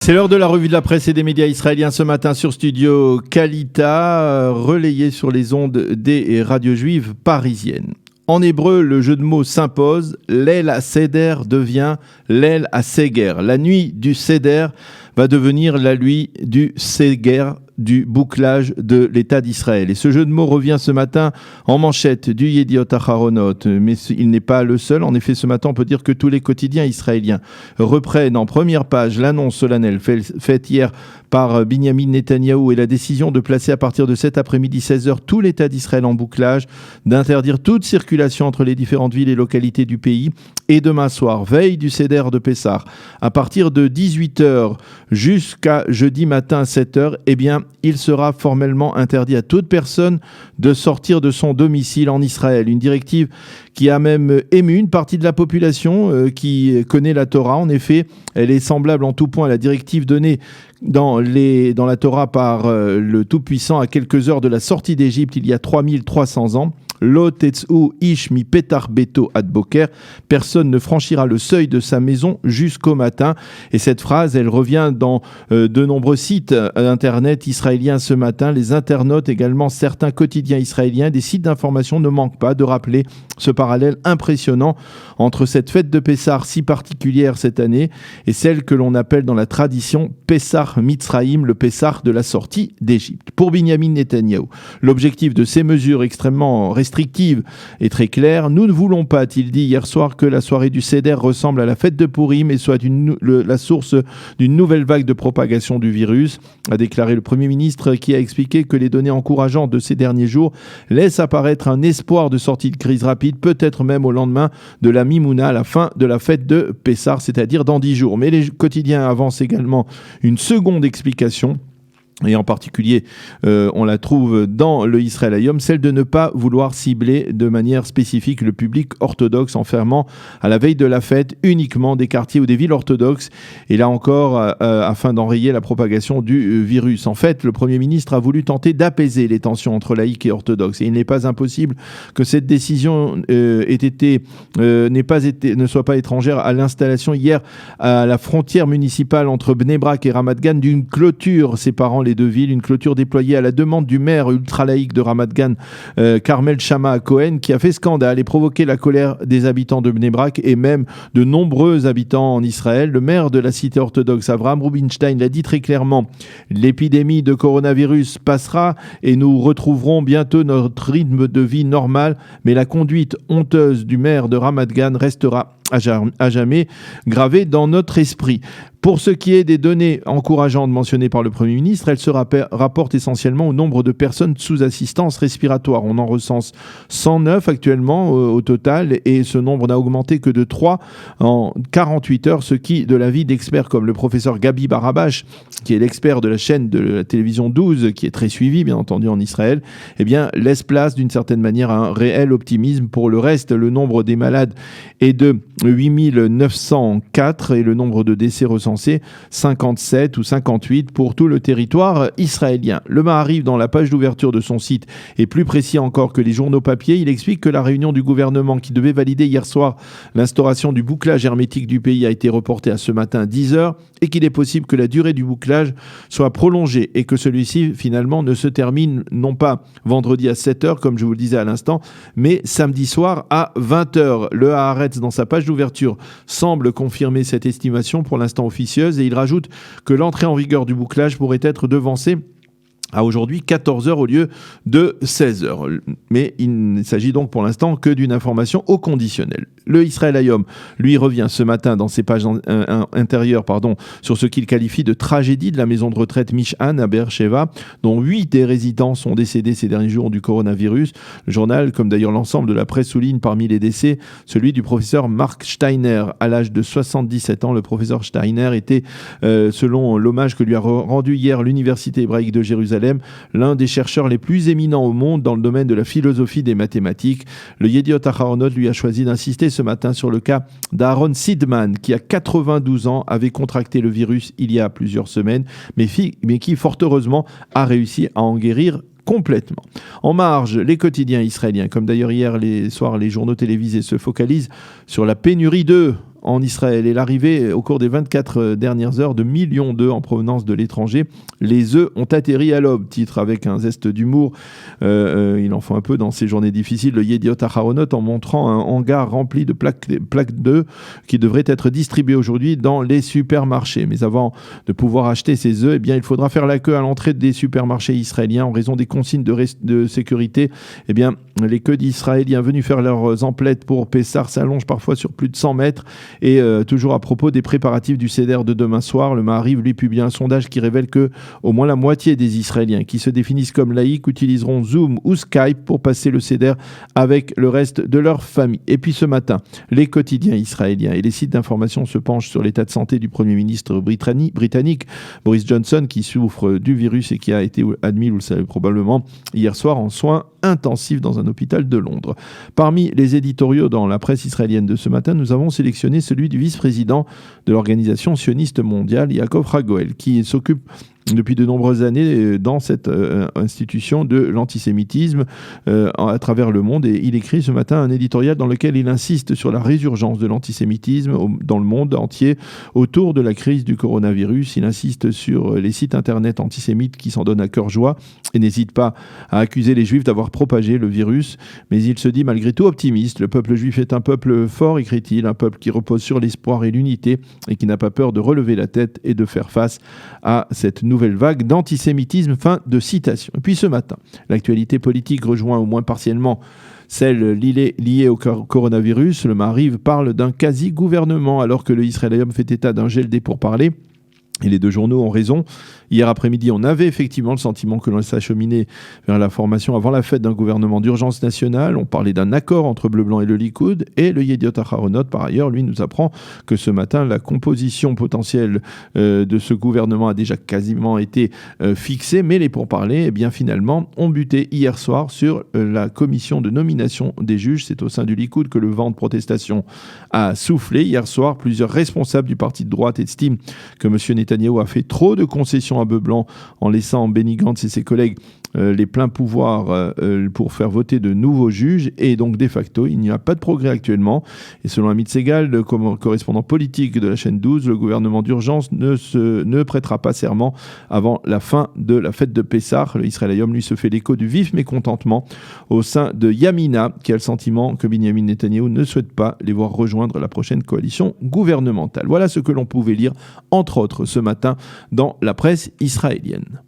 C'est l'heure de la revue de la presse et des médias israéliens ce matin sur Studio Kalita, relayé sur les ondes des radios juives parisiennes. En hébreu, le jeu de mots s'impose. L'El à Seder devient l'El à Seger. La nuit du Seder va devenir la nuit du Seger, du bouclage de l'État d'Israël. Et ce jeu de mots revient ce matin en manchette du Yediot Aharonot. Mais il n'est pas le seul. En effet, ce matin, on peut dire que tous les quotidiens israéliens reprennent en première page l'annonce solennelle faite hier par Binyamin Netanyahou et la décision de placer à partir de cet après-midi 16h tout l'État d'Israël en bouclage, d'interdire toute circulation entre les différentes villes et localités du pays. Et demain soir, veille du Seder de Pessah, à partir de 18h jusqu'à jeudi matin 7h, eh bien, il sera formellement interdit à toute personne de sortir de son domicile en Israël. Une directive qui a même ému une partie de la population qui connaît la Torah. En effet, elle est semblable en tout point à la directive donnée dans la Torah par le Tout-Puissant à quelques heures de la sortie d'Égypte il y a 3300 ans. Lo tetzou ish mi petar beto ad boker. Personne ne franchira le seuil de sa maison jusqu'au matin. Et cette phrase, elle revient dans de nombreux sites internet israéliens ce matin. Les internautes également, certains quotidiens israéliens, des sites d'information ne manquent pas de rappeler ce parallèle impressionnant entre cette fête de Pessah si particulière cette année et celle que l'on appelle dans la tradition Pessah Mitzraïm, le Pessah de la sortie d'Égypte. Pour Binyamin Netanyahou, l'objectif de ces mesures extrêmement restrictive est très claire. Nous ne voulons pas, a-t-il dit hier soir, que la soirée du Seder ressemble à la fête de Purim et soit la source d'une nouvelle vague de propagation du virus, a déclaré le Premier ministre qui a expliqué que les données encourageantes de ces derniers jours laissent apparaître un espoir de sortie de crise rapide, peut-être même au lendemain de la Mimouna, à la fin de la fête de Pessah, c'est-à-dire dans 10 jours. Mais les quotidiens avancent également une seconde explication. Et en particulier, on la trouve dans le Israël Hayom, celle de ne pas vouloir cibler de manière spécifique le public orthodoxe en fermant à la veille de la fête uniquement des quartiers ou des villes orthodoxes. Et là encore, afin d'enrayer la propagation du virus. En fait, le Premier ministre a voulu tenter d'apaiser les tensions entre laïcs et orthodoxes. Et il n'est pas impossible que cette décision ne soit pas étrangère à l'installation hier à la frontière municipale entre Bnei Brak et Ramat Gan d'une clôture séparant les deux villes, une clôture déployée à la demande du maire ultra-laïque de Ramat Gan, Carmel Shama Cohen, qui a fait scandale et provoqué la colère des habitants de Bnei Brak et même de nombreux habitants en Israël. Le maire de la cité orthodoxe, Avraham Rubinstein, l'a dit très clairement. L'épidémie de coronavirus passera et nous retrouverons bientôt notre rythme de vie normal, mais la conduite honteuse du maire de Ramat Gan restera à jamais gravée dans notre esprit. Pour ce qui est des données encourageantes mentionnées par le Premier ministre, elles se rapportent essentiellement au nombre de personnes sous assistance respiratoire. On en recense 109 actuellement au total et ce nombre n'a augmenté que de 3 en 48 heures, ce qui, de l'avis d'experts comme le professeur Gabi Barabash, qui est l'expert de la chaîne de la télévision 12, qui est très suivi bien entendu en Israël, eh bien, laisse place d'une certaine manière à un réel optimisme. Pour le reste, le nombre des malades est de 8904 et le nombre de décès recensés 57 ou 58 pour tout le territoire israélien. Le Maariv, dans la page d'ouverture de son site, est plus précis encore que les journaux papier. Il explique que la réunion du gouvernement qui devait valider hier soir l'instauration du bouclage hermétique du pays a été reportée à ce matin 10h et qu'il est possible que la durée du bouclage soit prolongée et que celui-ci finalement ne se termine non pas vendredi à 7h comme je vous le disais à l'instant, mais samedi soir à 20h. Le Haaretz, dans sa page d'ouverture, semble confirmer cette estimation pour l'instant officieuse et il rajoute que l'entrée en vigueur du bouclage pourrait être devancée à aujourd'hui 14h au lieu de 16h. Mais il ne s'agit donc pour l'instant que d'une information au conditionnel. Le Israël Hayom, lui, revient ce matin dans ses pages intérieures sur ce qu'il qualifie de tragédie de la maison de retraite Mish'an à Be'er-Sheva, dont 8 des résidents sont décédés ces derniers jours du coronavirus. Le journal, comme d'ailleurs l'ensemble de la presse, souligne parmi les décès celui du professeur Mark Steiner. À l'âge de 77 ans, le professeur Steiner était, selon l'hommage que lui a rendu hier l'Université hébraïque de Jérusalem, l'un des chercheurs les plus éminents au monde dans le domaine de la philosophie des mathématiques. Le Yediot Aharonot lui a choisi d'insister ce matin sur le cas d'Aaron Sidman, qui à 92 ans avait contracté le virus il y a plusieurs semaines, mais qui fort heureusement a réussi à en guérir complètement. En marge, les quotidiens israéliens, comme d'ailleurs hier les soirs les journaux télévisés, se focalisent sur la pénurie d'œufs en Israël et l'arrivée au cours des 24 dernières heures de millions d'œufs en provenance de l'étranger. Les œufs ont atterri à l'aube, titre avec un zeste d'humour. Il en faut un peu dans ces journées difficiles, le Yediot Aharonot, en montrant un hangar rempli de plaques d'œufs qui devraient être distribuées aujourd'hui dans les supermarchés. Mais avant de pouvoir acheter ces œufs, eh bien, il faudra faire la queue à l'entrée des supermarchés israéliens en raison des consignes de sécurité. Eh bien, les queues d'Israéliens venus faire leurs emplettes pour Pessah s'allongent parfois sur plus de 100 mètres. Et toujours à propos des préparatifs du Seder de demain soir, le Maariv lui publie un sondage qui révèle que au moins la moitié des Israéliens qui se définissent comme laïcs utiliseront Zoom ou Skype pour passer le Seder avec le reste de leur famille. Et puis ce matin, les quotidiens israéliens et les sites d'information se penchent sur l'état de santé du Premier ministre britannique Boris Johnson, qui souffre du virus et qui a été admis, vous le savez probablement, hier soir en soins intensifs dans un hôpital de Londres. Parmi les éditoriaux dans la presse israélienne de ce matin, nous avons sélectionné celui du vice-président de l'organisation sioniste mondiale, Yaakov Ragoel, qui s'occupe depuis de nombreuses années dans cette institution de l'antisémitisme à travers le monde. Et il écrit ce matin un éditorial dans lequel il insiste sur la résurgence de l'antisémitisme dans le monde entier autour de la crise du coronavirus. Il insiste sur les sites internet antisémites qui s'en donnent à cœur joie et n'hésite pas à accuser les juifs d'avoir propagé le virus. Mais il se dit malgré tout optimiste. Le peuple juif est un peuple fort, écrit-il, un peuple qui repose sur l'espoir et l'unité et qui n'a pas peur de relever la tête et de faire face à cette nouvelle vague d'antisémitisme. Fin de citation. Et puis ce matin, l'actualité politique rejoint au moins partiellement celle liée au coronavirus. Le Maariv parle d'un quasi-gouvernement alors que le Israélium fait état d'un gel des pourparlers. Et les deux journaux ont raison. Hier après-midi, on avait effectivement le sentiment que l'on s'acheminait vers la formation avant la fête d'un gouvernement d'urgence nationale. On parlait d'un accord entre Bleu Blanc et le Likoud. Et le Yediot Aharonot, par ailleurs, lui nous apprend que ce matin, la composition potentielle de ce gouvernement a déjà quasiment été fixée. Mais les pourparlers, eh bien, finalement, ont buté hier soir sur la commission de nomination des juges. C'est au sein du Likoud que le vent de protestation a soufflé. Hier soir, plusieurs responsables du parti de droite estiment que M. Netanyahou a fait trop de concessions à Bleu Blanc en laissant Benny Gantz et ses collègues les pleins pouvoirs pour faire voter de nouveaux juges. Et donc, de facto, il n'y a pas de progrès actuellement. Et selon Amit Segal, le correspondant politique de la chaîne 12, le gouvernement d'urgence ne prêtera pas serment avant la fin de la fête de Pessah. Le Israélium, lui, se fait l'écho du vif mécontentement au sein de Yamina, qui a le sentiment que Benyamin Netanyahou ne souhaite pas les voir rejoindre la prochaine coalition gouvernementale. Voilà ce que l'on pouvait lire, entre autres, ce matin dans la presse israélienne.